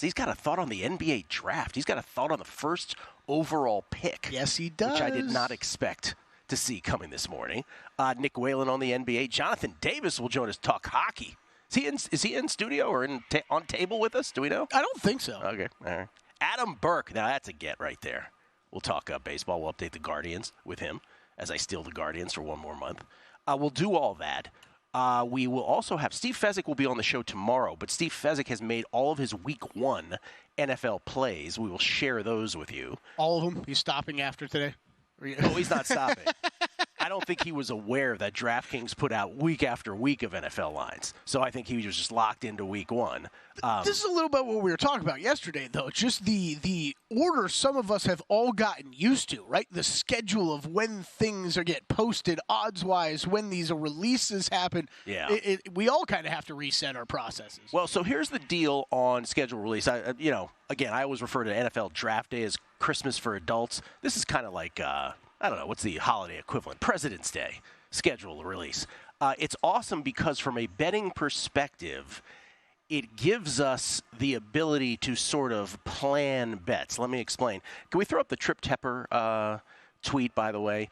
He's got a thought on the NBA draft. He's got a thought on the first overall pick. Yes, he does. Which I did not expect to see coming this morning. Nick Whalen on the NBA. Jonathan Davis will join us to talk hockey. Is he in studio or on table with us? Do we know? I don't think so. Okay, all right. Adam Burke. Now, that's a get right there. We'll talk baseball. We'll update the Guardians with him as I steal the Guardians for one more month. We'll do all that. We will also have Steve Fezzik will be on the show tomorrow, but Steve Fezzik has made all of his Week 1 NFL plays. We will share those with you. All of them? He's stopping after today? No, he's not stopping. I don't think he was aware that DraftKings put out week after week of NFL lines. So I think he was just locked into Week 1. This is a little bit what we were talking about yesterday, though. Just the order some of us have all gotten used to, right? The schedule of when things are get posted, odds-wise, when these releases happen. Yeah. We all kind of have to reset our processes. Well, so here's the deal on schedule release. Again, I always refer to NFL Draft Day as Christmas for adults. This is kind of like, I don't know, what's the holiday equivalent? President's Day schedule release. It's awesome because from a betting perspective, it gives us the ability to sort of plan bets. Let me explain. Can we throw up the Trip Tepper tweet, by the way?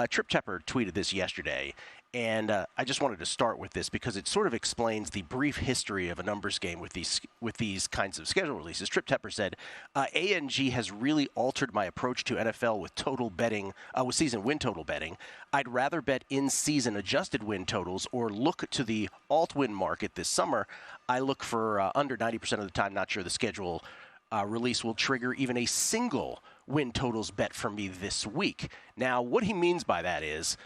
Trip Tepper tweeted this yesterday, and I just wanted to start with this because it sort of explains the brief history of a numbers game with these kinds of schedule releases. Trip Tepper said, "ANG has really altered my approach to NFL with total betting, with season win total betting. I'd rather bet in-season adjusted win totals or look to the alt-win market this summer. I look for under 90% of the time, not sure the schedule release will trigger even a single win totals bet for me this week." Now, what he means by that is,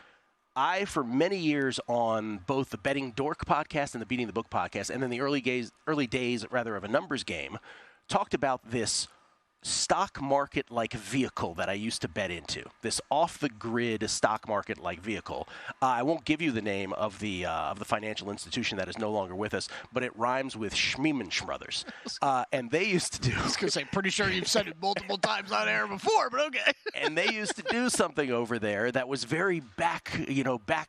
I, for many years on both the Betting Dork podcast and the Beating the Book podcast, and then the early days of a numbers game, talked about this stock market-like vehicle that I used to bet into, this off-the-grid stock market-like vehicle. I won't give you the name of the financial institution that is no longer with us, but it rhymes with Schmeeman Brothers. And they used to do... I was going to say, pretty sure you've said it multiple times on air before, but okay. And they used to do something over there that was very back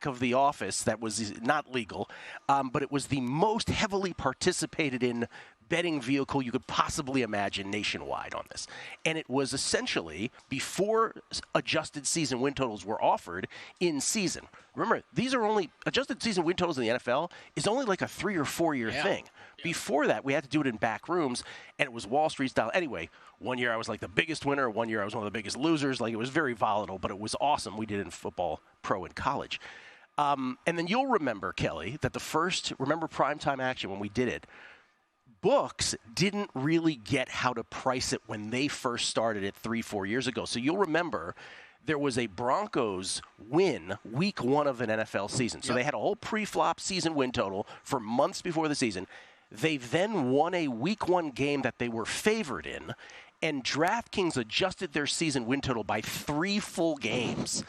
of the office, that was not legal, but it was the most heavily participated in betting vehicle you could possibly imagine nationwide on this. And it was essentially before adjusted season win totals were offered in season. Remember, these are only adjusted season win totals in the NFL is only like a 3 or 4 year thing. Yeah. Before that, we had to do it in back rooms, and it was Wall Street style. Anyway, one year I was like the biggest winner. One year I was one of the biggest losers. Like, it was very volatile, but it was awesome. We did it in football, pro, and college. And then you'll remember, Kelly, that remember primetime action when we did it, books didn't really get how to price it when they first started it 3-4 years ago. So you'll remember there was a Broncos win week 1 of an NFL season. So they had a whole pre-flop season win total for months before the season. They then won a week 1 game that they were favored in, and DraftKings adjusted their season win total by 3 full games.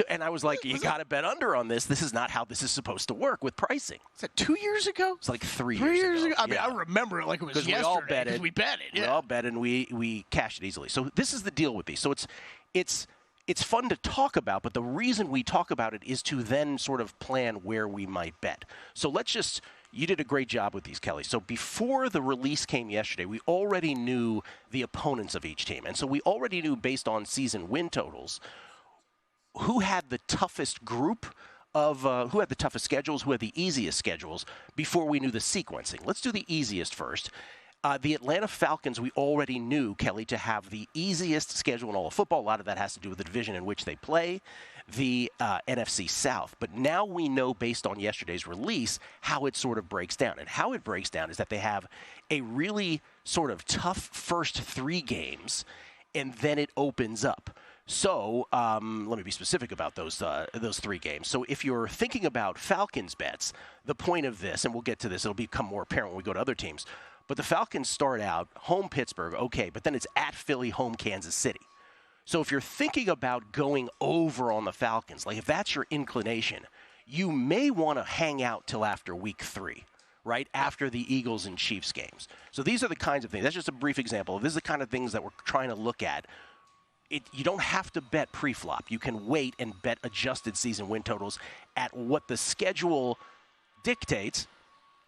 And I was like, you got to bet under on this. This is not how this is supposed to work with pricing. Is that 2 years ago? It's like 3 years ago. I mean, I remember it like it was yesterday. We bet it. We all bet, and we cashed it easily. So this is the deal with these. So it's fun to talk about, but the reason we talk about it is to then sort of plan where we might bet. So you did a great job with these, Kelly. So before the release came yesterday, we already knew the opponents of each team. And so we already knew, based on season win totals, who had the toughest group of who had the toughest schedules, who had the easiest schedules, before we knew the sequencing. Let's do the easiest first. The Atlanta Falcons, we already knew, Kelly, to have the easiest schedule in all of football. A lot of that has to do with the division in which they play, the NFC South. But now we know, based on yesterday's release, how it sort of breaks down. And how it breaks down is that they have a really sort of tough first 3 games, and then it opens up. So let me be specific about those 3 games. So if you're thinking about Falcons bets, the point of this, and we'll get to this, it'll become more apparent when we go to other teams, but the Falcons start out home Pittsburgh, okay, but then it's at Philly, home Kansas City. So if you're thinking about going over on the Falcons, like if that's your inclination, you may want to hang out till after week 3. Right after the Eagles and Chiefs games. So these are the kinds of things. That's just a brief example. This is the kind of things that we're trying to look at. You don't have to bet pre-flop. You can wait and bet adjusted season win totals at what the schedule dictates,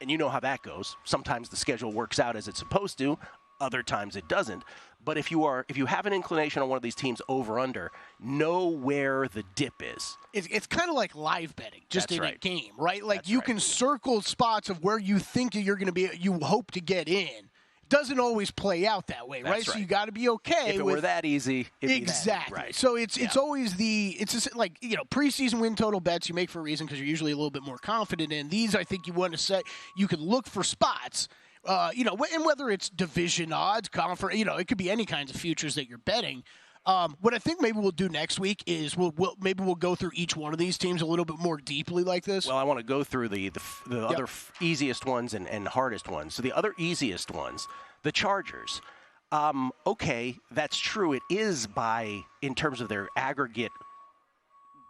and you know how that goes. Sometimes the schedule works out as it's supposed to. Other times it doesn't. But if you have an inclination on one of these teams over under, know where the dip is. It's kind of like live betting, just That's in right. a game, right? Like That's you right. can circle spots of where you think you're going to be, you hope to get in. Doesn't always play out that way, right? So you got to be okay. If it were that easy, it'd exactly. Be that, right. So it's always it's just like preseason win total bets you make for a reason because you're usually a little bit more confident in these. I think you want to say you can look for spots. And whether it's division odds, conference, it could be any kinds of futures that you're betting. What I think maybe we'll do next week is we'll go through each one of these teams a little bit more deeply like this. Well, I want to go through the other easiest ones and hardest ones. So the other easiest ones, the Chargers. Okay, that's true. It is in terms of their aggregate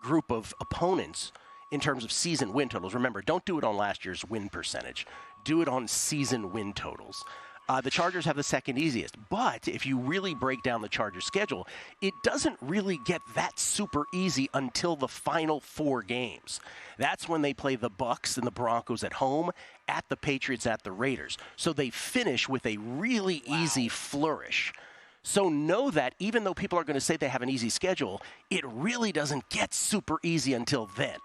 group of opponents in terms of season win totals. Remember, don't do it on last year's win percentage. Do it on season win totals. The Chargers have the second easiest. But if you really break down the Chargers' schedule, it doesn't really get that super easy until the final 4 games. That's when they play the Bucs and the Broncos at home, at the Patriots, at the Raiders. So they finish with a really easy flourish. So know that even though people are going to say they have an easy schedule, it really doesn't get super easy until then.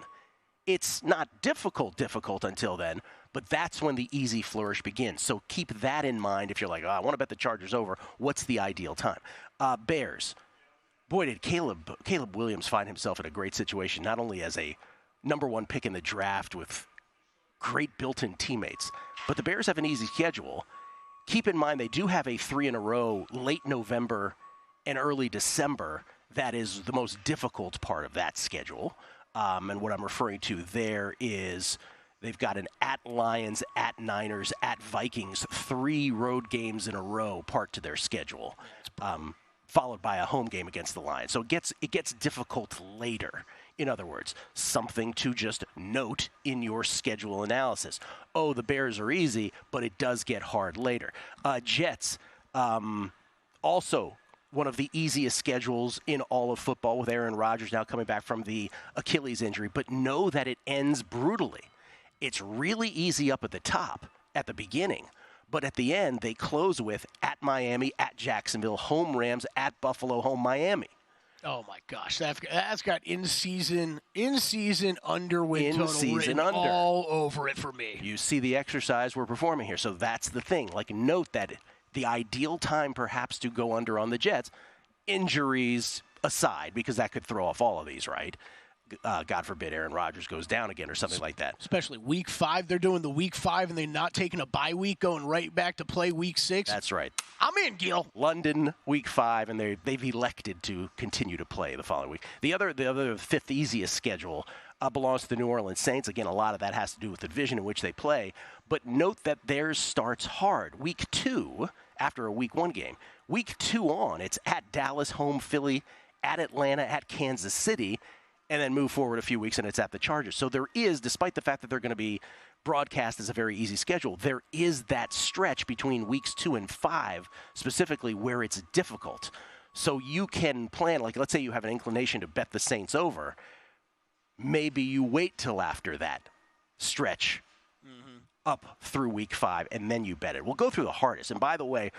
It's not difficult until then, but that's when the easy flourish begins. So keep that in mind if you're like, I want to bet the Chargers over. What's the ideal time? Bears. Boy, did Caleb Williams find himself in a great situation, not only as a number 1 pick in the draft with great built-in teammates, but the Bears have an easy schedule. Keep in mind they do have a 3 in a row late November and early December. That is the most difficult part of that schedule. And what I'm referring to there is they've got an at Lions, at Niners, at Vikings, 3 road games in a row part to their schedule, followed by a home game against the Lions. So it gets difficult later. In other words, something to just note in your schedule analysis. Oh, the Bears are easy, but it does get hard later. Jets, also one of the easiest schedules in all of football with Aaron Rodgers now coming back from the Achilles injury, but know that it ends brutally. It's really easy up at the top at the beginning, but at the end they close with at Miami, at Jacksonville, home Rams, at Buffalo, home Miami. Oh my gosh, that's got in-season under win total written all over it for me. You see the exercise we're performing here, so that's the thing. Like, note that the ideal time perhaps to go under on the Jets, injuries aside, because that could throw off all of these, right? God forbid Aaron Rodgers goes down again or something like that. Especially week 5. They're doing the week 5 and they're not taking a bye week, going right back to play week 6. That's right. I'm in, Gill. London, week 5, and they've elected to continue to play the following week. The other 5th easiest schedule belongs to the New Orleans Saints. Again, a lot of that has to do with the division in which they play. But note that theirs starts hard. Week 2, after a week 1 game. Week 2 on, it's at Dallas, home Philly, at Atlanta, at Kansas City, and then move forward a few weeks, and it's at the Chargers. So there is, despite the fact that they're going to be broadcast as a very easy schedule, there is that stretch between weeks 2 and 5, specifically where it's difficult. So you can plan, like let's say you have an inclination to bet the Saints over. Maybe you wait till after that stretch up through week 5, and then you bet it. We'll go through the hardest. And by the way,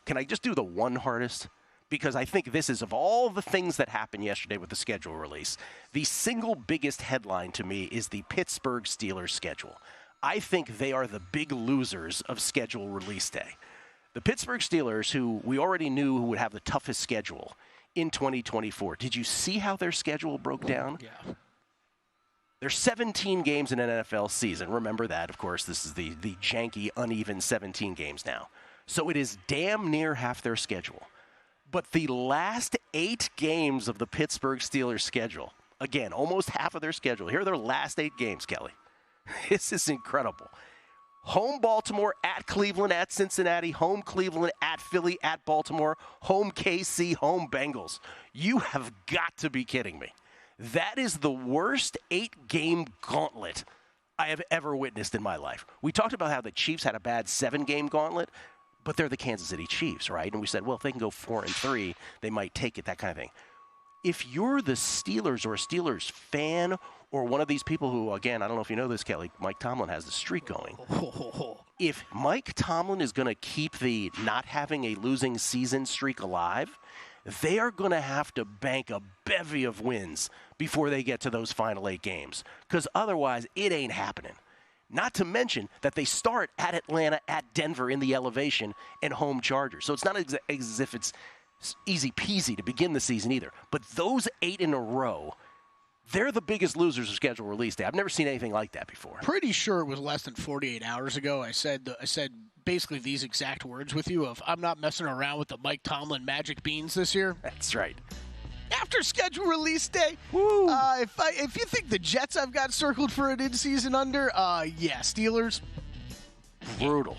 can I just do the one hardest? Because I think this is, of all the things that happened yesterday with the schedule release, the single biggest headline to me is the Pittsburgh Steelers schedule. I think they are the big losers of schedule release day. The Pittsburgh Steelers, who we already knew would have the toughest schedule in 2024. Did you see how their schedule broke down? Yeah. There's 17 games in an NFL season. Remember that, of course. This is the janky, uneven 17 games now. So it is damn near half their schedule. But the last 8 games of the Pittsburgh Steelers schedule, again, almost half of their schedule. Here are their last 8 games, Kelly. This is incredible. Home Baltimore, at Cleveland, at Cincinnati, home Cleveland, at Philly, at Baltimore, home KC, home Bengals. You have got to be kidding me. That is the worst 8-game gauntlet I have ever witnessed in my life. We talked about how the Chiefs had a bad 7-game gauntlet, but they're the Kansas City Chiefs, right? And we said, well, if they can go 4-3, they might take it, that kind of thing. if you're the Steelers or a Steelers fan or one of these people who, again, I don't know if you know this, Kelly, Mike Tomlin has the streak going. If Mike Tomlin is going to keep the not having a losing season streak alive, they are going to have to bank a bevy of wins before they get to those final 8 games, because otherwise it ain't happening. Not to mention that they start at Atlanta, at Denver in the elevation, and home Chargers. So it's not as if it's easy peasy to begin the season either. But those 8 in a row, they're the biggest losers of schedule release day. I've never seen anything like that before. Pretty sure it was less than 48 hours ago. I said basically these exact words with you of, I'm not messing around with the Mike Tomlin magic beans this year. That's right. After schedule release day, Woo. If you think the Jets I've got circled for an in-season under, yeah, Steelers. Brutal.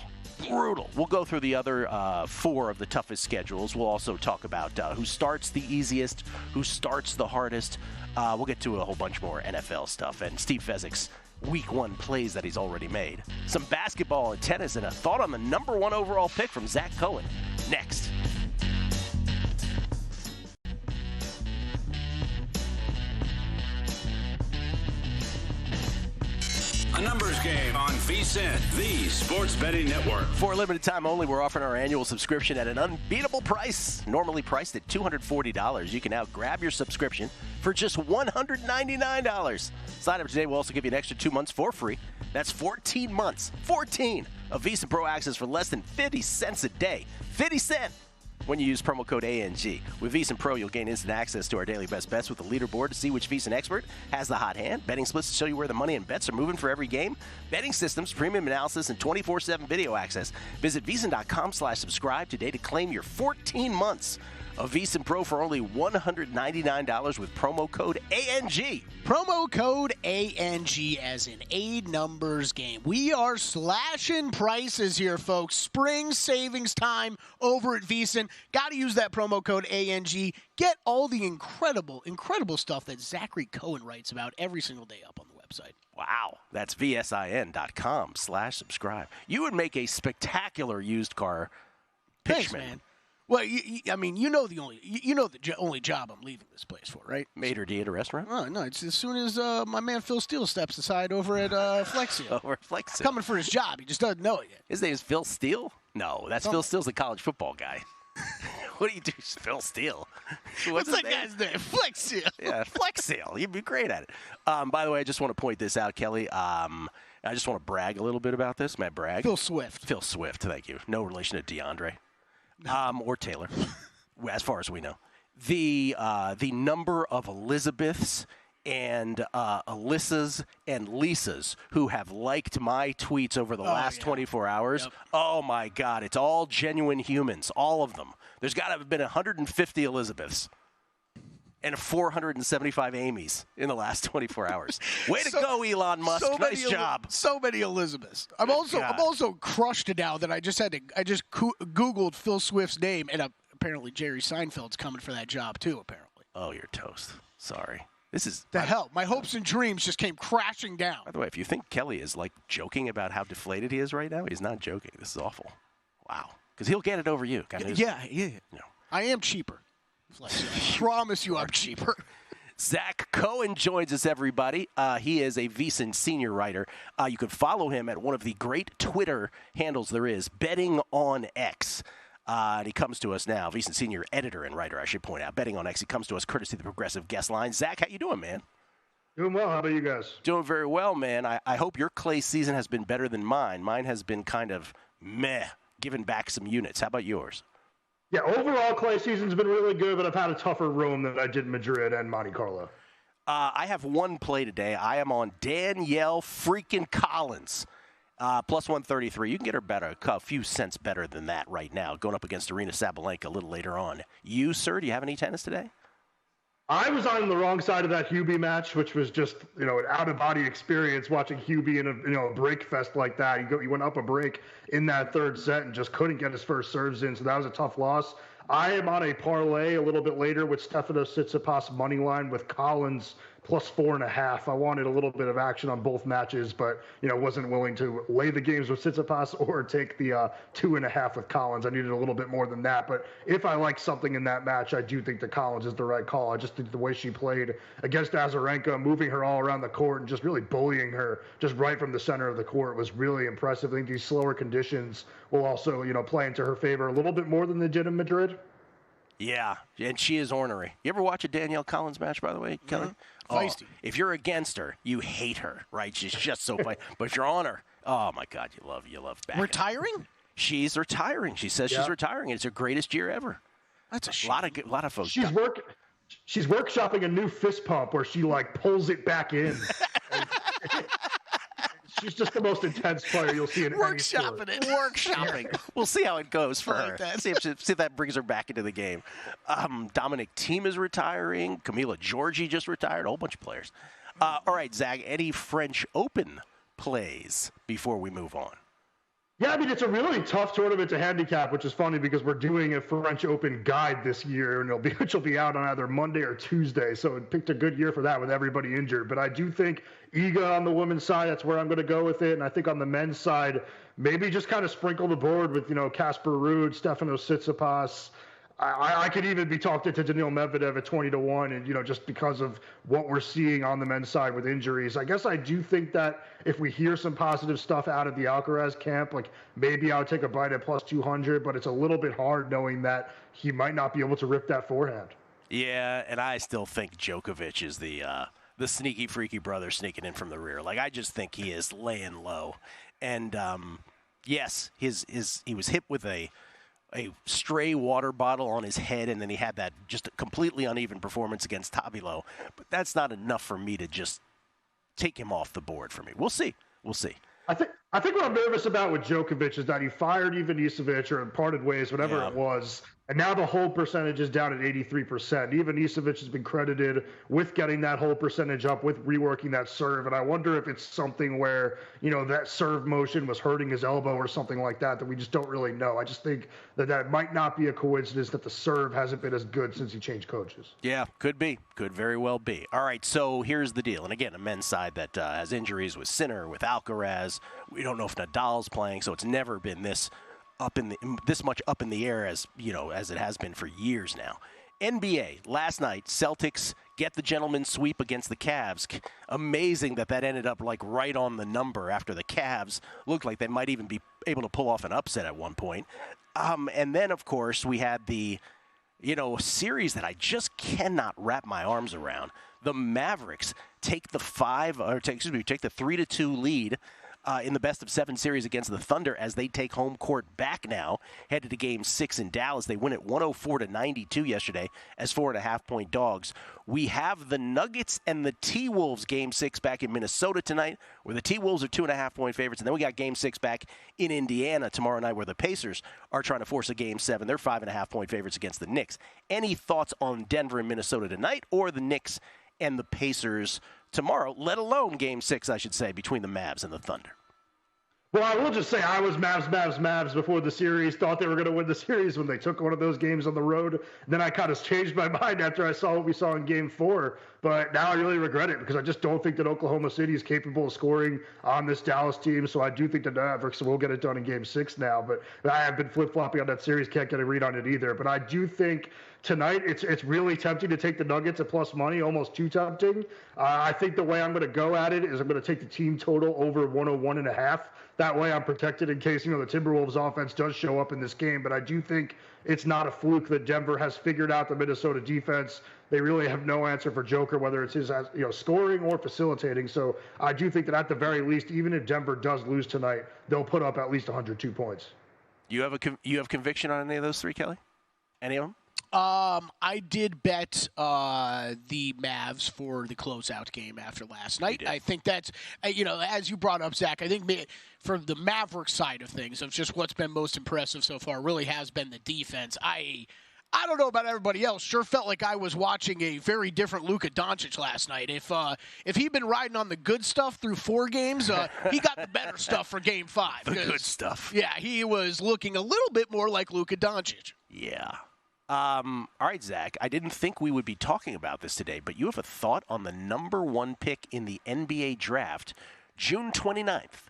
We'll go through the other 4 of the toughest schedules. We'll also talk about who starts the easiest, who starts the hardest. We'll get to a whole bunch more NFL stuff and Steve Fezzik's Week 1 plays that he's already made. Some basketball and tennis and a thought on the number 1 overall pick from Zach Cohen. Next. A numbers game on VSiN, the sports betting network. For a limited time only, we're offering our annual subscription at an unbeatable price. Normally priced at $240. You can now grab your subscription for just $199. Sign up today. We'll also give you an extra 2 months for free. That's 14 months. 14 of VSiN Pro access for less than 50 cents a day. 50 cents. When you use promo code ANG. With VSiN Pro, you'll gain instant access to our daily best bets with a leaderboard to see which VSiN expert has the hot hand, betting splits to show you where the money and bets are moving for every game, betting systems, premium analysis, and 24/7 video access. Visit VSiN.com/subscribe today to claim your 14 months of VSiN Pro for only $199 with promo code ANG. Promo code ANG as in a numbers game. We are slashing prices here, folks. Spring savings time over at VSiN. Got to use that promo code ANG. Get all the incredible stuff that Zachary Cohen writes about every single day up on the website. Wow. That's VSIN.com/subscribe. You would make a spectacular used car pitchman. Thanks, man. Well, I mean, you know the only job I'm leaving this place for, right? Maitre d' at a restaurant? Oh, no, it's as soon as my man Phil Steele steps aside over at Flexio. Over at Flexio. Coming for his job. He just doesn't know it yet. His name is Phil Steele? No, that's Phil Steele's the college football guy. What do you do, Phil Steele? What's that guy's name? Flexio. Yeah, Flexio. You'd be great at it. By the way, I just want to point this out, Kelly. I just want to brag a little bit about this. May I brag? Phil Swift. Phil Swift, thank you. No relation to DeAndre. Or Taylor, as far as we know. The number of Elizabeths and Alyssas and Lisas who have liked my tweets over the last 24 hours, oh my God, it's all genuine humans, all of them. There's got to have been 150 Elizabeths and 475 Amy's in the last 24 hours. Way to go, Elon Musk. Nice job. So many Elizabeths. I'm also crushed now that I just Googled Phil Swift's name, and apparently Jerry Seinfeld's coming for that job too, apparently. Oh, you're toast. Sorry. This is the hell. My hopes and dreams just came crashing down. By the way, if you think Kelly is like joking about how deflated he is right now, he's not joking. This is awful. Wow. Because he'll get it over you. Yeah. I am cheaper. I promise you I'm cheaper. Zach Cohen joins us, everybody. He is a VSiN senior writer. You can follow him at one of the great Twitter handles there is, Betting on X. And he comes to us now, VSiN senior editor and writer, I should point out. Betting on X, he comes to us courtesy of the Progressive Guest Line. Zach, how you doing, man? Doing well. How about you guys? Doing very well, man. I hope your clay season has been better than mine. Mine has been kind of meh, giving back some units. How about yours? Yeah, overall, clay season's been really good, but I've had a tougher roam than I did in Madrid and Monte Carlo. I have one play today. I am on Danielle freaking Collins, plus 133. You can get her better, a few cents better than that right now, going up against Arena Sabalenka a little later on. You, sir, do you have any tennis today? I was on the wrong side of that Hubie match, which was just, an out-of-body experience watching Hubie in a break fest like that. He went up a break in that third set and just couldn't get his first serves in, so that was a tough loss. I am on a parlay a little bit later with Stefanos Tsitsipas money line with Collins plus 4.5. I wanted a little bit of action on both matches, but wasn't willing to lay the games with Tsitsipas or take the 2.5 with Collins. I needed a little bit more than that. But if I like something in that match, I do think that Collins is the right call. I just think the way she played against Azarenka, moving her all around the court and just really bullying her just right from the center of the court was really impressive. I think these slower conditions will also, play into her favor a little bit more than they did in Madrid. Yeah, and she is ornery. You ever watch a Danielle Collins match, by the way, Kelly? Mm-hmm. Feisty. If you're against her, you hate her, right? She's just so funny. But if you're on her, oh my God, you love back. Retiring? She's retiring. She says she's retiring. It's her greatest year ever. That's a shame. A lot of folks. She's workshopping a new fist pump where she pulls it back in. She's just the most intense player you'll see in any sport. Workshopping. We'll see how it goes for her. That. See if that brings her back into the game. Dominic Thiem is retiring. Camila Giorgi just retired. A whole bunch of players. All right, Zach, any French Open plays before we move on? Yeah, it's a really tough tournament to handicap, which is funny because we're doing a French Open guide this year, and which will be out on either Monday or Tuesday. So it picked a good year for that with everybody injured. But I do think Iga on the women's side, that's where I'm going to go with it. And I think on the men's side, maybe just kind of sprinkle the board with, Casper Ruud, Stefanos Tsitsipas. I could even be talked to Daniil Medvedev at 20-1, and just because of what we're seeing on the men's side with injuries. I guess I do think that if we hear some positive stuff out of the Alcaraz camp, maybe I'll take a bite at plus 200, but it's a little bit hard knowing that he might not be able to rip that forehand. Yeah, and I still think Djokovic is the sneaky, freaky brother sneaking in from the rear. I just think he is laying low, and yes, he was hit with a stray water bottle on his head, and then he had that just completely uneven performance against Tabilo. But that's not enough for me to just take him off the board for me. We'll see. I think what I'm nervous about with Djokovic is that he fired Ivanisevic or parted ways, whatever it was, and now the hold percentage is down at 83%. Ivanisevic has been credited with getting that hold percentage up, with reworking that serve, and I wonder if it's something where, that serve motion was hurting his elbow or something like that we just don't really know. I just think that might not be a coincidence that the serve hasn't been as good since he changed coaches. Yeah, could be. Could very well be. All right, so here's the deal. And again, a men's side that has injuries with Sinner, with Alcaraz. We don't know if Nadal's playing, so it's never been this much up in the air as it has been for years now. NBA last night, Celtics get the gentleman's sweep against the Cavs. Amazing that ended up right on the number after the Cavs looked like they might even be able to pull off an upset at one point. And then of course we had the series that I just cannot wrap my arms around. The Mavericks take the 3-2 lead in the best-of-7 series against the Thunder as they take home court back now, headed to Game 6 in Dallas. They win it 104-92 yesterday as 4.5-point dogs. We have the Nuggets and the T-Wolves Game 6 back in Minnesota tonight, where the T-Wolves are 2.5-point favorites. And then we got Game 6 back in Indiana tomorrow night, where the Pacers are trying to force a Game 7. They're 5.5-point favorites against the Knicks. Any thoughts on Denver and Minnesota tonight, or the Knicks and the Pacers tomorrow, let alone Game 6, I should say, between the Mavs and the Thunder? Well, I will just say I was Mavs before the series. Thought they were going to win the series when they took one of those games on the road. Then I kind of changed my mind after I saw what we saw in Game 4. But now I really regret it because I just don't think that Oklahoma City is capable of scoring on this Dallas team. So I do think the Mavericks will get it done in Game 6 now. But I have been flip-flopping on that series. Can't get a read on it either. But I do think tonight it's really tempting to take the Nuggets at plus money, almost too tempting. I think the way I'm going to go at it is I'm going to take the team total over 101.5. That way I'm protected in case, the Timberwolves offense does show up in this game. But I do think it's not a fluke that Denver has figured out the Minnesota defense. They really have no answer for Joker, whether it's his scoring or facilitating. So I do think that at the very least, even if Denver does lose tonight, they'll put up at least 102 points. You have conviction on any of those three, Kelly? Any of them? I did bet the Mavs for the closeout game after last night. I think that's, as you brought up, Zach, I think for the Mavericks side of things, of just what's been most impressive so far really has been the defense. I don't know about everybody else. Sure felt like I was watching a very different Luka Doncic last night. If he'd been riding on the good stuff through 4 games, he got the better stuff for Game 5. The good stuff. Yeah, he was looking a little bit more like Luka Doncic. Yeah. All right, Zach, I didn't think we would be talking about this today, but you have a thought on the number 1 pick in the NBA draft, June 29th.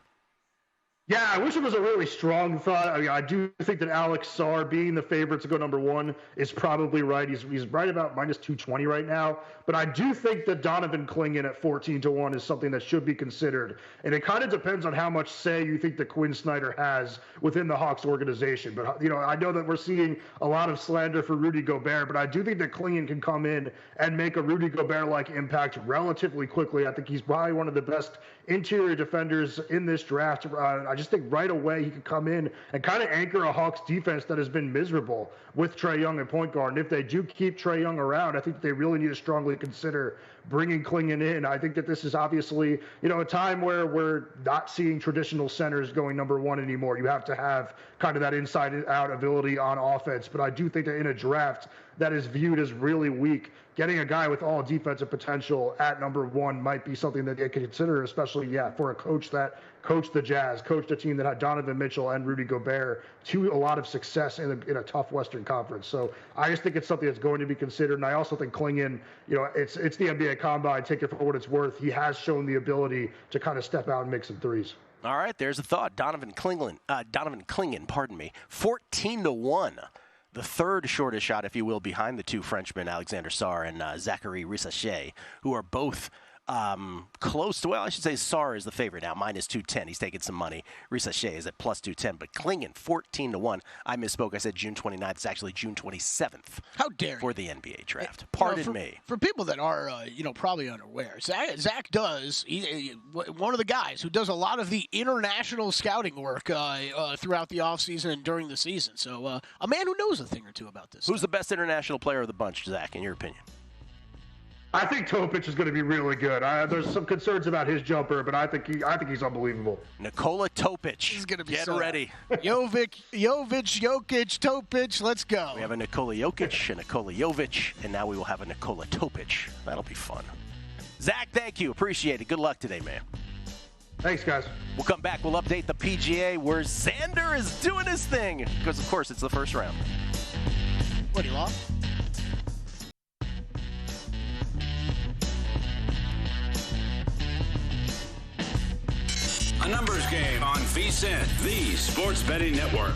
Yeah, I wish it was a really strong thought. I mean, I do think that Alex Sarr, being the favorite to go number 1, is probably right. He's right about minus 220 right now. But I do think that Donovan Clingan at 14-1 is something that should be considered. And it kind of depends on how much say you think that Quinn Snyder has within the Hawks organization. But, I know that we're seeing a lot of slander for Rudy Gobert, but I do think that Clingan can come in and make a Rudy Gobert-like impact relatively quickly. I think he's probably one of the best interior defenders in this draft. I just think right away he could come in and kind of anchor a Hawks defense that has been miserable with Trae Young at point guard. And if they do keep Trae Young around, I think they really need to strongly consider bringing Clingan in. I think that this is obviously, a time where we're not seeing traditional centers going number 1 anymore. You have to have kind of that inside-out ability on offense. But I do think that in a draft that is viewed as really weak, getting a guy with all defensive potential at number 1 might be something that they could consider, especially, for a coach that coached the Jazz, coached a team that had Donovan Mitchell and Rudy Gobert to a lot of success in a tough Western Conference. So I just think it's something that's going to be considered. And I also think Clingan, it's the NBA Combine. Take it for what it's worth. He has shown the ability to kind of step out and make some threes. All right, there's a thought. Donovan Clingan, 14-1. The third shortest shot, if you will, behind the two Frenchmen, Alexander Sarr and Zachary Rissachet, who are both close to, well, I should say Sarr is the favorite now, minus 210. He's taking some money. Rissachet is at plus 210. But Clingan, 14-1. I misspoke. I said June 29th. It's actually June 27th. How dare you? For the NBA draft. Pardon me. For people that are, probably unaware, Zach does, one of the guys who does a lot of the international scouting work throughout the offseason and during the season. So a man who knows a thing or two about this. Who's the best international player of the bunch, Zach, in your opinion? I think Topic is going to be really good. There's some concerns about his jumper, but I think he's unbelievable. Nikola Topic. This is going to be Get ready. Jokic, Topic, let's go. We have a Nikola Jokic, a Nikola Jovic, and now we will have a Nikola Topic. That'll be fun. Zach, thank you. Appreciate it. Good luck today, man. Thanks, guys. We'll come back. We'll update the PGA where Xander is doing his thing because, of course, it's the first round. What, he lost? A numbers game on VSiN, the sports betting network.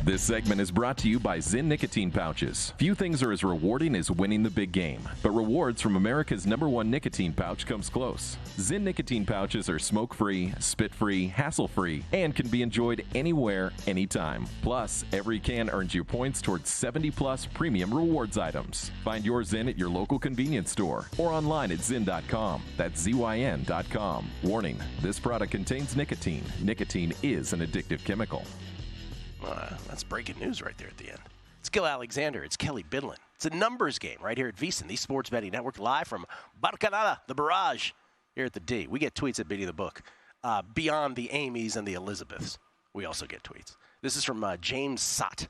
This segment is brought to you by ZYN nicotine pouches. Few things are as rewarding as winning the big game, but rewards from America's #1 nicotine pouch comes close. ZYN nicotine pouches are smoke-free, spit-free, hassle-free, and can be enjoyed anywhere, anytime. Plus, every can earns you points towards 70-plus premium rewards items. Find your ZYN at your local convenience store or online at zyn.com. That's ZYN.com. Warning, this product contains nicotine. Nicotine is an addictive chemical. That's breaking news right there at the end. It's Gill Alexander. It's Kelly Bidlin. It's a numbers game right here at VSiN, the Sports Betting Network, live from Barcanada, the Barrage, here at the D. We get tweets at Biddy the Book. Beyond the Amy's and the Elizabeths, we also get tweets. This is from James Sott.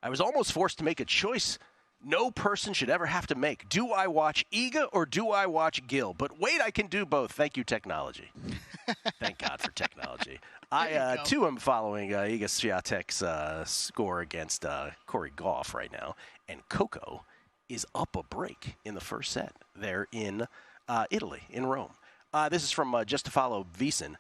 I was almost forced to make a choice no person should ever have to make. Do I watch Iga or do I watch Gill? But wait, I can do both. Thank you, technology. Thank God for technology. I, too, am following Iga Swiatek's score against Corey Goff right now. And Coco is up a break in the first set there in Italy, in Rome. This is from Just to Follow VSiN.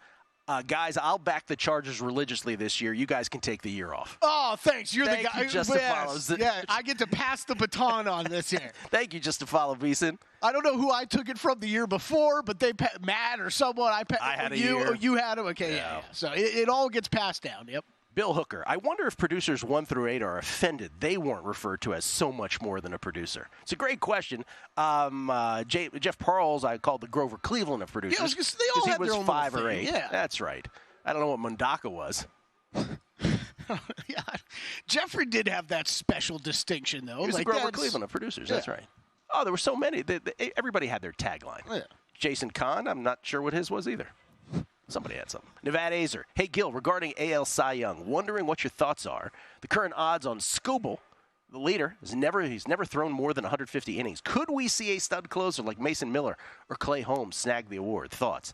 Guys, I'll back the Chargers religiously this year. You guys can take the year off. Oh, thanks. You're the guy. You, Just to Follow. Yeah, I get to pass the baton on this year. Thank you, Just to Follow VSiN. I don't know who I took it from the year before, but Matt or someone. I had a you. year. You had him. Okay, yeah. So it all gets passed down. Yep. Bill Hooker. I wonder if producers 1 through 8 are offended they weren't referred to as so much more than a producer. It's a great question. Jeff Parles, I called the Grover Cleveland of producers. Yeah, because they all had he was their own 5 little or thing. 8. Yeah. That's right. I don't know what Mundaka was. Yeah. Jeffrey did have that special distinction, though. He was the Grover Cleveland of producers. That's right. Oh, there were so many. Everybody had their tagline. Yeah. Jason Kahn, I'm not sure what his was either. Somebody had something. Nevada Azer. Hey, Gil, regarding AL Cy Young, wondering what your thoughts are. The current odds on Skubal, the leader, he's never thrown more than 150 innings. Could we see a stud closer like Mason Miller or Clay Holmes snag the award? Thoughts?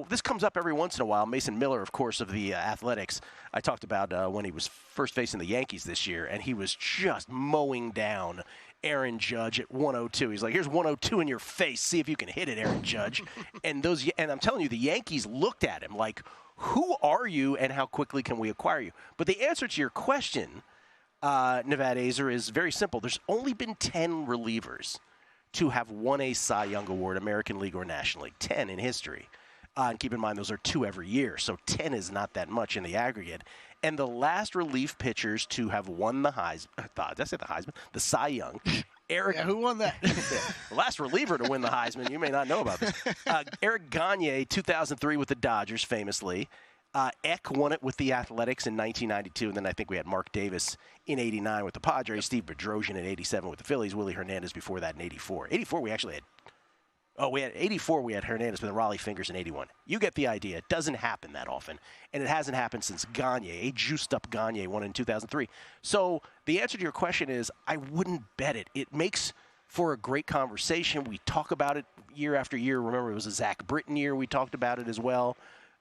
This comes up every once in a while. Mason Miller, of course, of the Athletics. I talked about when he was first facing the Yankees this year, and he was just mowing down Aaron Judge at 102. He's like, here's 102 in your face. See if you can hit it, Aaron Judge. and I'm telling you, the Yankees looked at him like, who are you and how quickly can we acquire you? But the answer to your question, Nevada Azer, is very simple. There's only been 10 relievers to have won a Cy Young Award, American League or National League. 10 in history. And keep in mind, those are 2 every year, so 10 is not that much in the aggregate. And the last relief pitchers to have won the the Cy Young, Eric. Yeah, who won that? The last reliever to win the Heisman. You may not know about this. Eric Gagne, 2003 with the Dodgers, famously. Eck won it with the Athletics in 1992, and then I think we had Mark Davis in 89 with the Padres, Steve Bedrosian in 87 with the Phillies, Willie Hernandez before that in 84. 84 we actually had. We had Hernandez with the Raleigh Fingers in 81. You get the idea. It doesn't happen that often, and it hasn't happened since Gagne, a juiced-up Gagne, won in 2003. So the answer to your question is I wouldn't bet it. It makes for a great conversation. We talk about it year after year. Remember, it was a Zach Britton year. We talked about it as well.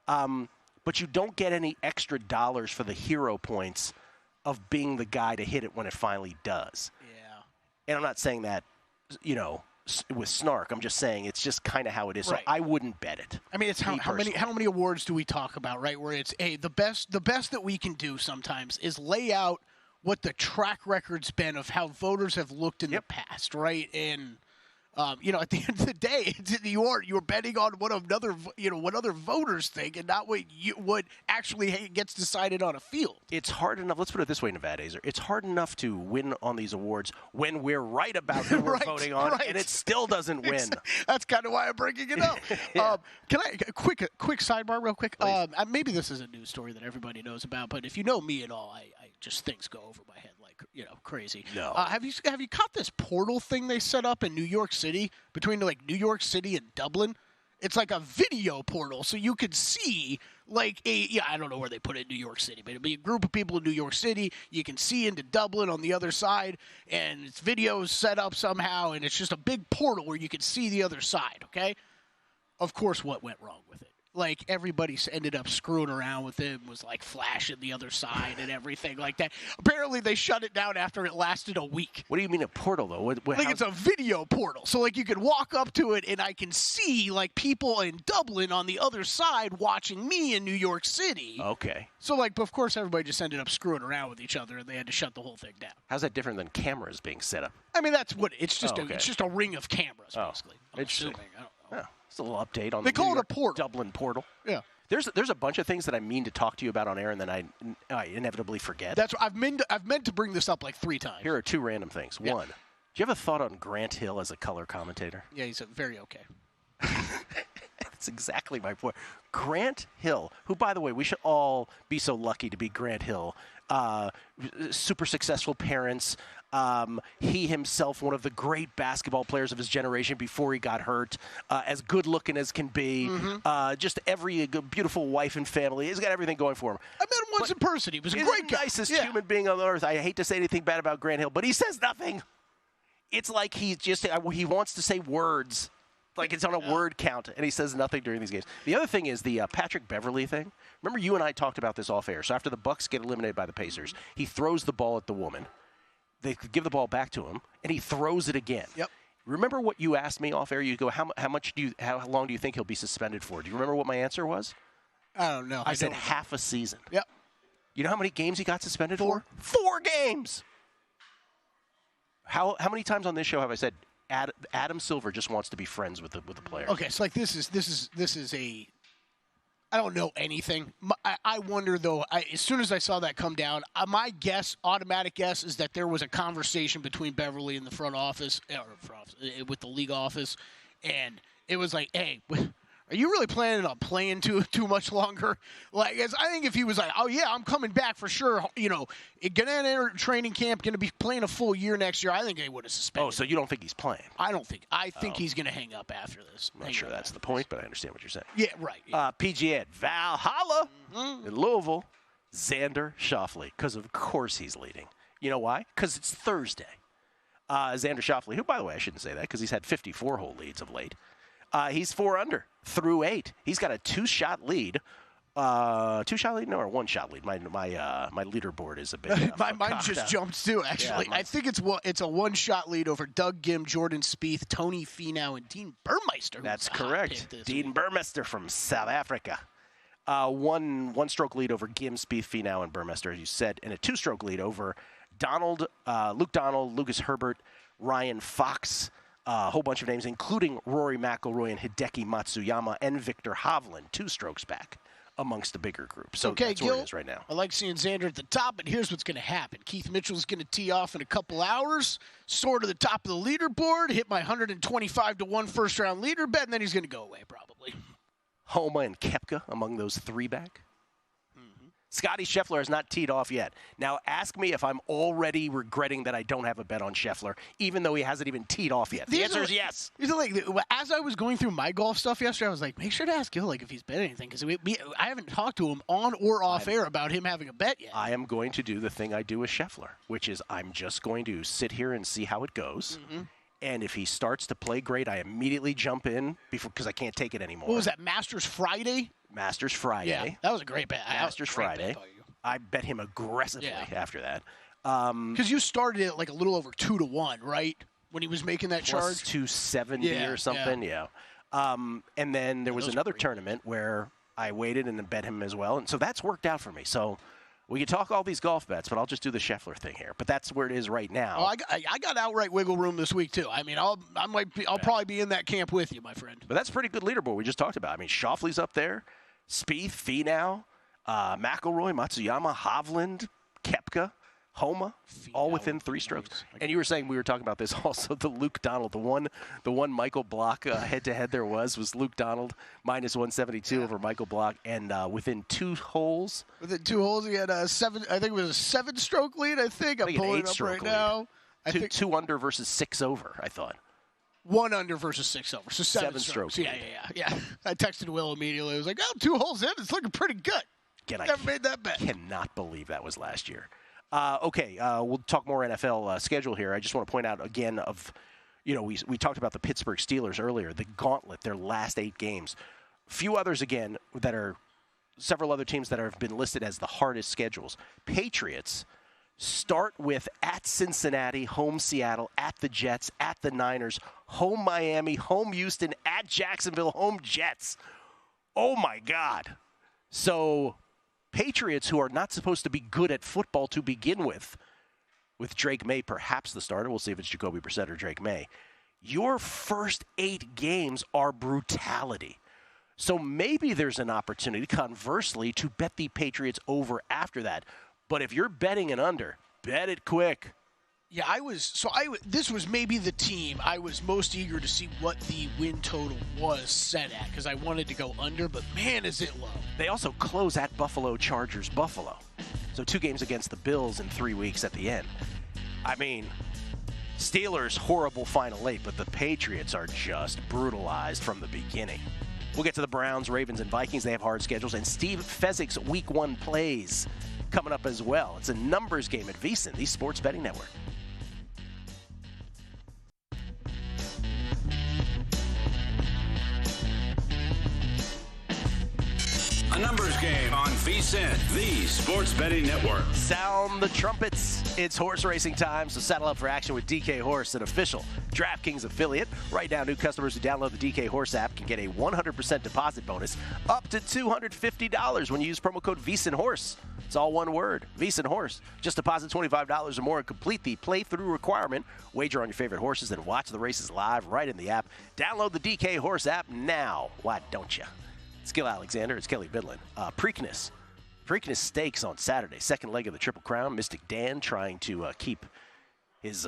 But you don't get any extra dollars for the hero points of being the guy to hit it when it finally does. Yeah. And I'm not saying that, with snark. I'm just saying it's just kind of how it is. Right. So I wouldn't bet it. I mean, it's how many awards do we talk about, right? Where it's the best that we can do sometimes is lay out what the track record's been of how voters have looked in the past, right? And at the end of the day, you're betting on what other voters think, and not what actually gets decided on a field. It's hard enough. Let's put it this way, Nevada Azer. It's hard enough to win on these awards when we're right about who we're voting on, and it still doesn't win. That's kind of why I'm bringing it up. Yeah. Can I quick sidebar, real quick? Maybe this is a news story that everybody knows about, but if you know me at all, I just things go over my head like crazy. No. Have you caught this portal thing they set up in New York City between New York City and Dublin? It's like a video portal, so you could see I don't know where they put it in New York City, but it'd be a group of people in New York City. You can see into Dublin on the other side, and it's videos set up somehow, and it's just a big portal where you can see the other side. Okay. Of course, what went wrong with it? Everybody ended up screwing around with it, was flashing the other side and everything like that. Apparently, they shut it down after it lasted a week. What do you mean a portal, though? It's a video portal. So, you could walk up to it, and I can see, people in Dublin on the other side watching me in New York City. Okay. So, of course, everybody just ended up screwing around with each other, and they had to shut the whole thing down. How's that different than cameras being set up? I mean, that's what it's just. It's just a ring of cameras, basically. I'm Interesting. assuming. I don't know. Oh, it's a little update on they the call it a portal. Dublin portal. Yeah. There's a bunch of things that I mean to talk to you about on air, and then I inevitably forget. That's I've meant to bring this up 3 times. Here are 2 random things. Yeah. One, do you have a thought on Grant Hill as a color commentator? Yeah, he's very okay. That's exactly my point. Grant Hill, who, by the way, we should all be so lucky to be Grant Hill. Super successful parents. He himself, one of the great basketball players of his generation before he got hurt. As good looking as can be. Mm-hmm. Just every beautiful wife and family. He's got everything going for him. I met him once in person. He was a great guy. Nicest human being on earth. I hate to say anything bad about Grant Hill, but he says nothing. It's like he wants to say words. It's on a word count, and he says nothing during these games. The other thing is the Patrick Beverley thing. Remember, you and I talked about this off air. So after the Bucks get eliminated by the Pacers, he throws the ball at the woman. They give the ball back to him, and he throws it again. Yep. Remember what you asked me off air? You go, how long do you think he'll be suspended for? Do you remember what my answer was? I don't know. I said half a season. Yep. You know how many games he got suspended 4? for? 4 games. How many times on this show have I said Adam Silver just wants to be friends with the players? Okay, so this is a. I don't know anything. I wonder though. As soon as I saw that come down, my automatic guess, is that there was a conversation between Beverly and the front office, with the league office, and it was like, "Hey, are you really planning on playing too much longer?" I think if he was like, "Oh yeah, I'm coming back for sure," gonna enter training camp, gonna be playing a full year next year, I think they would have suspended. Oh, so you don't think he's playing? I don't think. I think he's gonna hang up after this. I'm not sure that's the point, but I understand what you're saying. Yeah, right. Yeah. PGA at Valhalla in Louisville, Xander Schauffele, because of course he's leading. You know why? Because it's Thursday. Xander Schauffele, who, by the way, I shouldn't say that because he's had 54-hole leads of late. He's 4 under through 8. He's got a 2-shot lead. 2-shot lead? No, or 1-shot lead. My leaderboard is a bit. Mine just jumped too. Actually, I think it's a 1-shot lead over Doug Gim, Jordan Spieth, Tony Finau, and Dean Burmeister. That's correct. Dean Burmeister from South Africa. One stroke lead over Gim, Spieth, Finau, and Burmeister, as you said, and a 2-stroke lead over Luke Donald, Lucas Herbert, Ryan Fox, a whole bunch of names, including Rory McIlroy and Hideki Matsuyama and Victor Hovland, 2 strokes back amongst the bigger group. So okay, that's Gill, where it is right now. I like seeing Xander at the top, but here's what's going to happen. Keith Mitchell's going to tee off in a couple hours, soar to the top of the leaderboard, hit my 125-1 first-round leader bet, and then he's going to go away probably. Homa and Koepka among those 3 back. Scotty Scheffler has not teed off yet. Now, ask me if I'm already regretting that I don't have a bet on Scheffler, even though he hasn't even teed off yet. The answer is yes. As I was going through my golf stuff yesterday, I was like, make sure to ask Gill if he's bet anything, because I haven't talked to him on or off air about him having a bet yet. I am going to do the thing I do with Scheffler, which is I'm just going to sit here and see how it goes. And if he starts to play great, I immediately jump in because I can't take it anymore. What was that, Masters Friday? Masters Friday. Yeah, that was a great bet. Masters Friday. I bet him aggressively after that. Because you started it like a little over 2-1, right? When he was making that plus charge? 270 or something, yeah. And then there was another tournament where I waited and then bet him as well. And so that's worked out for me. So we can talk all these golf bets, but I'll just do the Scheffler thing here. But that's where it is right now. Oh, I got outright wiggle room this week too. I mean, I'll probably be in that camp with you, my friend. But that's a pretty good leaderboard we just talked about. I mean, Schauffele's up there, Spieth, Finau, McIlroy, Matsuyama, Hovland, Koepka, Homa, all within 3 strokes. And you were saying, we were talking about this also, the Luke Donald, the one Michael Block head-to-head there was Luke Donald minus 172 over Michael Block, and within 2 holes. Within 2 holes, he had a 7. I think it was a 7-stroke lead. I'm pulling it up right now. I think 2 under versus 6 over. I thought 1 under versus 6 over. So 7 strokes. Yeah. I texted Will immediately. I was like, 2 holes in. It's looking pretty good. Again, Never made that bet. I cannot believe that was last year. We'll talk more NFL schedule here. I just want to point out again we talked about the Pittsburgh Steelers earlier, the gauntlet, their last 8 games. Few others, again, that are several other teams that have been listed as the hardest schedules. Patriots start with at Cincinnati, home Seattle, at the Jets, at the Niners, home Miami, home Houston, at Jacksonville, home Jets. Oh, my God. So Patriots, who are not supposed to be good at football to begin with Drake May perhaps the starter. We'll see if it's Jacoby Brissett or Drake May. Your first 8 games are brutality. So maybe there's an opportunity, conversely, to bet the Patriots over after that. But if you're betting an under, bet it quick. Yeah, this was maybe the team I was most eager to see what the win total was set at, because I wanted to go under, but man, is it low. They also close at Buffalo, Chargers, Buffalo. So 2 games against the Bills in 3 weeks at the end. I mean, Steelers, horrible final 8, but the Patriots are just brutalized from the beginning. We'll get to the Browns, Ravens, and Vikings. They have hard schedules. And Steve Fezzik's Week 1 plays coming up as well. It's a numbers game at VSiN, the Sports Betting Network. A numbers game on VSiN, the Sports Betting Network. Sound the trumpets. It's horse racing time, so saddle up for action with DK Horse, an official DraftKings affiliate. Right now, new customers who download the DK Horse app can get a 100% deposit bonus up to $250 when you use promo code VSiNHorse. It's all one word, VSiN Horse. Just deposit $25 or more and complete the playthrough requirement. Wager on your favorite horses and watch the races live right in the app. Download the DK Horse app now. Why don't you? It's Gill Alexander. It's Kelly Bidlin. Preakness Stakes on Saturday. Second leg of the Triple Crown. Mystic Dan trying to keep his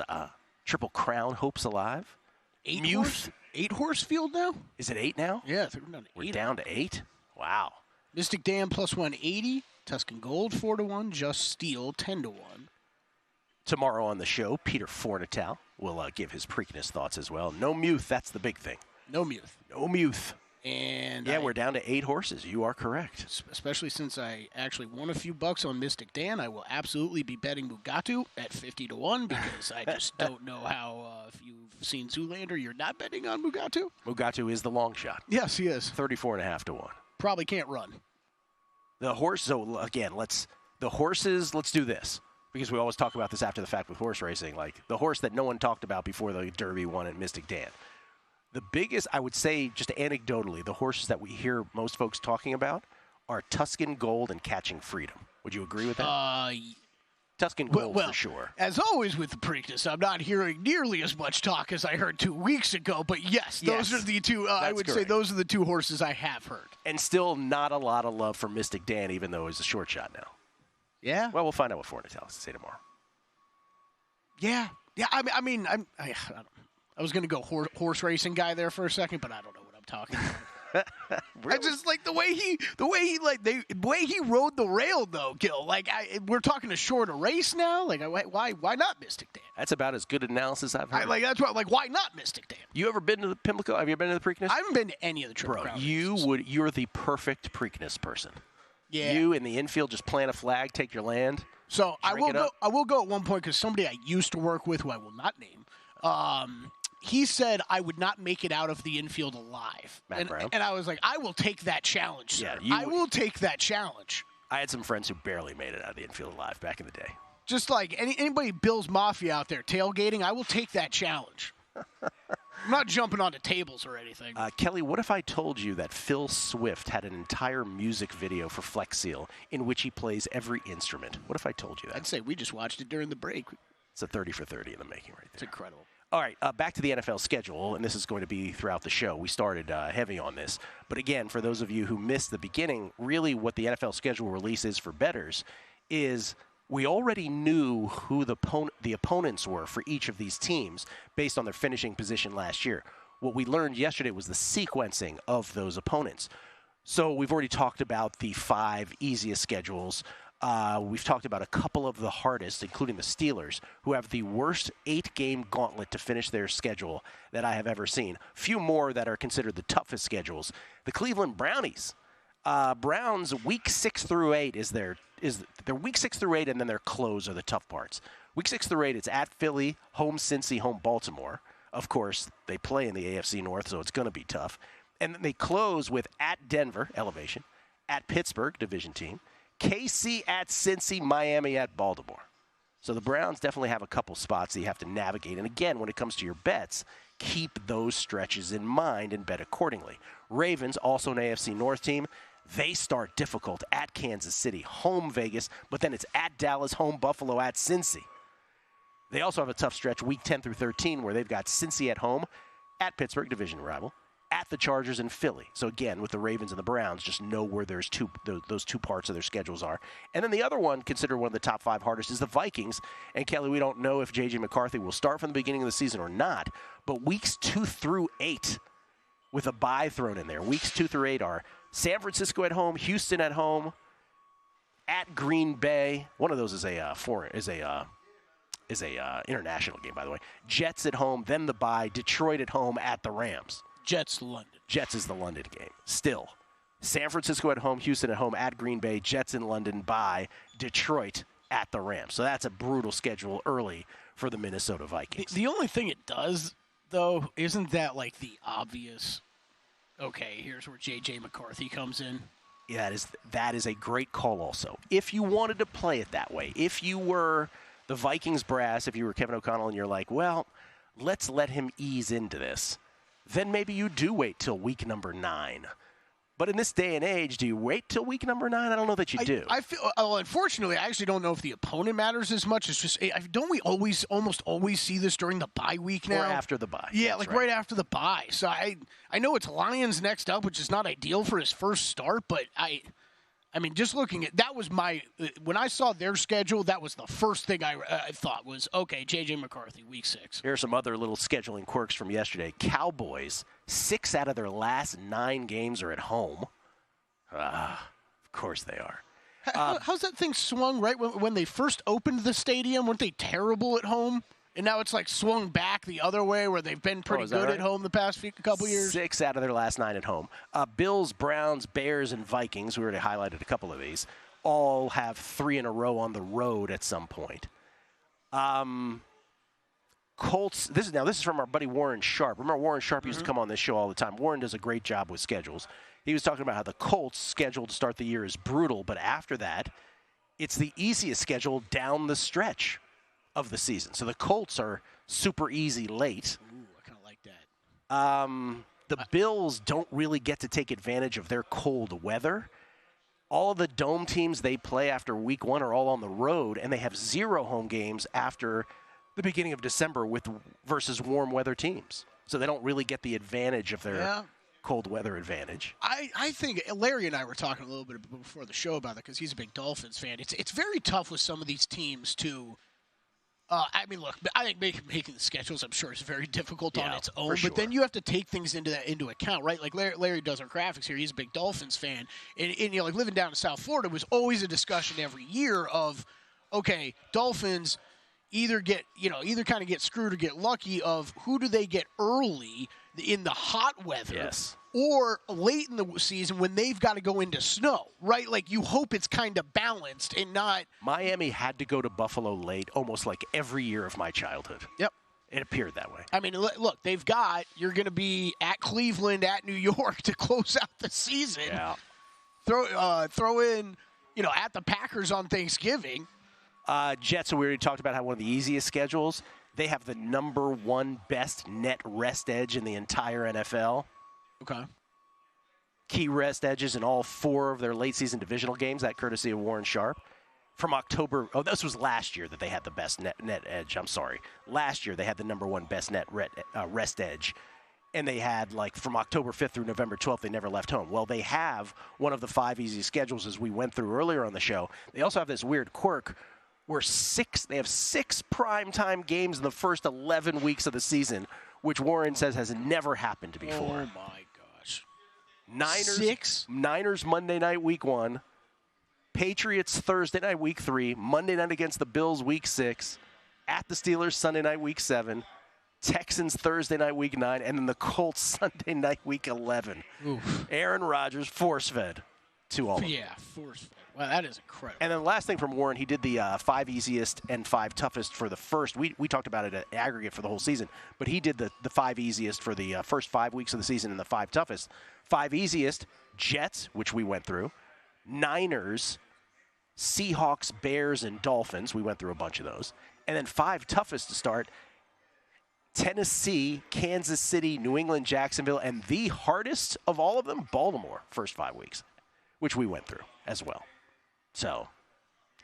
Triple Crown hopes alive. 8 horse field now? Is it 8 now? Yeah, I think we're down to 8. We're down to 8? Wow. Mystic Dan plus 180. Tuscan Gold 4-1. Just Steel 10-1. Tomorrow on the show, Peter Fornatale will give his Preakness thoughts as well. No Muth. That's the big thing. No Muth. No Muth. And yeah, we're down to 8 horses. You are correct. Especially since I actually won a few bucks on Mystic Dan, I will absolutely be betting Mugatu at 50-1 because I just don't know how, if you've seen Zoolander, you're not betting on Mugatu. Mugatu is the long shot. Yes, he is. 34.5 to 1. Probably can't run. The horse. So again, let's do this because we always talk about this after the fact with horse racing. Like the horse that no one talked about before the Derby won at Mystic Dan. The biggest, I would say, just anecdotally, the horses that we hear most folks talking about are Tuscan Gold and Catching Freedom. Would you agree with that? Tuscan Gold for sure. As always with the Preakness, I'm not hearing nearly as much talk as I heard 2 weeks ago. But yes, those are the two. I would say those are the 2 horses I have heard. And still not a lot of love for Mystic Dan, even though he's a short shot now. Yeah. Well, we'll find out what Fornatale has to say tomorrow. Yeah. I mean, I don't know. I was going to go horse racing guy there for a second, but I don't know what I'm talking about. Really? I just like the way he rode the rail though, Gill. Like we're talking a shorter race now. Like why not Mystic Dan? That's about as good analysis I've heard. That's what. Like why not Mystic Dan? You ever been to the Pimlico? Have you been to the Preakness? I haven't been to any of the Triple Crown races. You're the perfect Preakness person. Yeah. You in the infield just plant a flag, take your land. So I will go at one point because somebody I used to work with, who I will not name, he said I would not make it out of the infield alive. Matt Brown. And I was like, I will take that challenge, sir. Yeah, I will take that challenge. I had some friends who barely made it out of the infield alive back in the day. Just like anybody Bill's Mafia out there tailgating, I will take that challenge. I'm not jumping onto tables or anything. Kelly, what if I told you that Phil Swift had an entire music video for Flex Seal in which he plays every instrument? What if I told you that? I'd say we just watched it during the break. It's a 30 for 30 in the making right there. It's incredible. All right, back to the NFL schedule, and this is going to be throughout the show. We started heavy on this. But again, for those of you who missed the beginning, really what the NFL schedule release is for bettors is we already knew who the opponents were for each of these teams based on their finishing position last year. What we learned yesterday was the sequencing of those opponents. So we've already talked about the 5 easiest schedules. We've talked about a couple of the hardest, including the Steelers, who have the worst 8-game gauntlet to finish their schedule that I have ever seen. Few more that are considered the toughest schedules. The Cleveland Brownies. Browns week 6 through 8 is their week 6 through 8, and then their close are the tough parts. Week 6 through 8, it's at Philly, home Cincy, home Baltimore. Of course, they play in the AFC North, so it's going to be tough. And then they close with at Denver, elevation, at Pittsburgh, division team, KC at Cincy, Miami at Baltimore. So the Browns definitely have a couple spots that you have to navigate. And again, when it comes to your bets, keep those stretches in mind and bet accordingly. Ravens, also an AFC North team, they start difficult at Kansas City, home Vegas, but then it's at Dallas, home Buffalo, at Cincy. They also have a tough stretch week 10 through 13 where they've got Cincy at home, at Pittsburgh, division rival, at the Chargers and Philly. So again, with the Ravens and the Browns, just know where those two parts of their schedules are. And then the other one, considered one of the top 5 hardest, is the Vikings. And Kelly, we don't know if J.J. McCarthy will start from the beginning of the season or not, but weeks 2 through 8, with a bye thrown in there, weeks 2 through 8 are San Francisco at home, Houston at home, at Green Bay. One of those is a international game, by the way. Jets at home, then the bye. Detroit at home, at the Rams. Jets, London. Jets is the London game. Still, San Francisco at home, Houston at home, at Green Bay, Jets in London, bye. Detroit at the Rams. So that's a brutal schedule early for the Minnesota Vikings. The only thing it does, though, isn't that like the obvious, okay, here's where J.J. McCarthy comes in? Yeah, that is a great call also. If you wanted to play it that way, if you were the Vikings brass, if you were Kevin O'Connell and you're like, well, let's let him ease into this, then maybe you do wait till week number 9. But in this day and age, do you wait till week number 9? I don't know that you do. I feel, unfortunately, I actually don't know if the opponent matters as much. It's just, don't we almost always see this during the bye week now? Or after the bye. Yeah, like right after the bye. So I know it's Lions next up, which is not ideal for his first start, but I mean, just looking at that was when I saw their schedule, that was the first thing I thought was, okay, J.J. McCarthy, week 6. Here are some other little scheduling quirks from yesterday. Cowboys, 6 out of their last 9 games are at home. Of course they are. How's that thing swung right when they first opened the stadium? Weren't they terrible at home? And now it's like swung back the other way where they've been pretty good at home the past couple years. 6 out of their last 9 at home. Bills, Browns, Bears, and Vikings, we already highlighted a couple of these, all have 3 in a row on the road at some point. Colts, this is from our buddy Warren Sharp. Remember, Warren Sharp used to come on this show all the time. Warren does a great job with schedules. He was talking about how the Colts' schedule to start the year is brutal, but after that, it's the easiest schedule down the stretch of the season. So the Colts are super easy late. Ooh, I kind of like that. The Bills don't really get to take advantage of their cold weather. All of the dome teams they play after week 1 are all on the road, and they have 0 home games after the beginning of December versus warm weather teams. So they don't really get the advantage of their cold weather advantage. I think Larry and I were talking a little bit before the show about that because he's a big Dolphins fan. It's very tough with some of these teams to I mean, look, I think making the schedules, I'm sure, is very difficult on its own. But then you have to take things into account, right? Like Larry does our graphics here. He's a big Dolphins fan. And you know, like living down in South Florida was always a discussion every year of, okay, Dolphins either kind of get screwed or get lucky of who do they get early in the hot weather or late in the season when they've got to go into snow, right? Like you hope it's kind of balanced and not. Miami had to go to Buffalo late almost like every year of my childhood. Yep. It appeared that way. I mean, look, you're going to be at Cleveland, at New York to close out the season. Yeah. Throw in, at the Packers on Thanksgiving. Jets, we already talked about how one of the easiest schedules. They have the number 1 best net rest edge in the entire NFL. Okay. Key rest edges in all 4 of their late season divisional games, that courtesy of Warren Sharp. From October, this was last year that they had the best net edge. I'm sorry. Last year they had the number 1 best net rest edge. And they had, from October 5th through November 12th, they never left home. Well, they have one of the 5 easiest schedules, as we went through earlier on the show. They also have this weird quirk where they have 6 primetime games in the first 11 weeks of the season, which Warren says has never happened before. Oh, my gosh. Niners Monday night, week 1. Patriots Thursday night, week 3. Monday night against the Bills, week 6. At the Steelers Sunday night, week 7. Texans Thursday night, week 9. And then the Colts Sunday night, week 11. Oof. Aaron Rodgers force-fed to all of them. Yeah, force-fed. Wow, that is incredible. And then the last thing from Warren, he did the 5 easiest and 5 toughest for the first. We talked about it at aggregate for the whole season, but he did the 5 easiest for the first 5 weeks of the season and the 5 toughest. 5 easiest, Jets, which we went through, Niners, Seahawks, Bears, and Dolphins. We went through a bunch of those. And then 5 toughest to start, Tennessee, Kansas City, New England, Jacksonville, and the hardest of all of them, Baltimore, first 5 weeks, which we went through as well. So,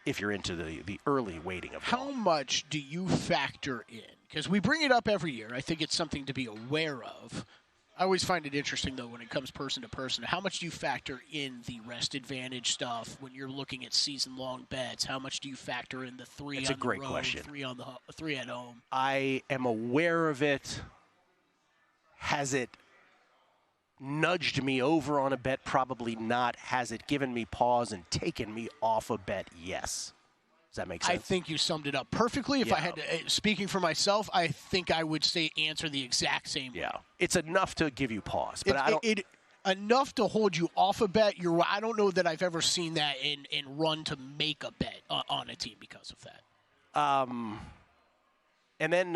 if you're into the early waiting of how much do you factor in? Because we bring it up every year. I think it's something to be aware of. I always find it interesting, though, when it comes person to person. How much do you factor in the rest advantage stuff when you're looking at season-long bets? How much do you factor in the 3 on the road, a great question. 3 at home? I am aware of it. Has it nudged me over on a bet? Probably not. Has it given me pause and taken me off a bet? Yes. Does that make sense? I think you summed it up perfectly. If I had to, speaking for myself, I think I would answer the exact same way. Yeah. It's enough to give you pause, but I don't. Enough to hold you off a bet. I don't know that I've ever seen that and run to make a bet on a team because of that. And then,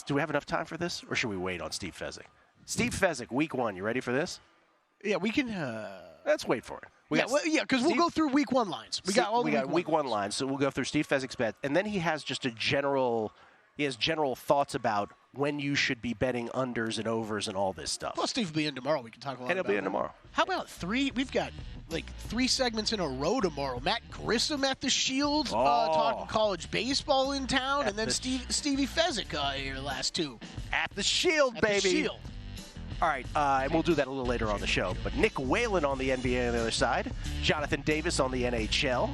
do we have enough time for this, or should we wait on Steve Fezzik? Steve Fezzik, week 1. You ready for this? Yeah, we can. Let's wait for it. Because we'll go through week 1 lines. We got week 1 lines, so we'll go through Steve Fezzik's bet, and then he has just general thoughts about when you should be betting unders and overs and all this stuff. Plus, Steve will be in tomorrow. We can talk a lot about it. And he'll be in tomorrow. How about 3? We've got 3 segments in a row tomorrow. Matt Grissom at the Shield, talking college baseball in town, and then Stevie Fezzik here the last 2. At the Shield, baby. The Shield. All right, and we'll do that a little later on the show. But Nick Whalen on the NBA on the other side, Jonathan Davis on the NHL.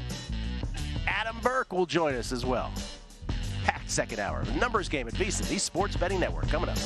Adam Burke will join us as well. Packed second hour. The numbers game at VSiN, the Sports Betting Network, coming up.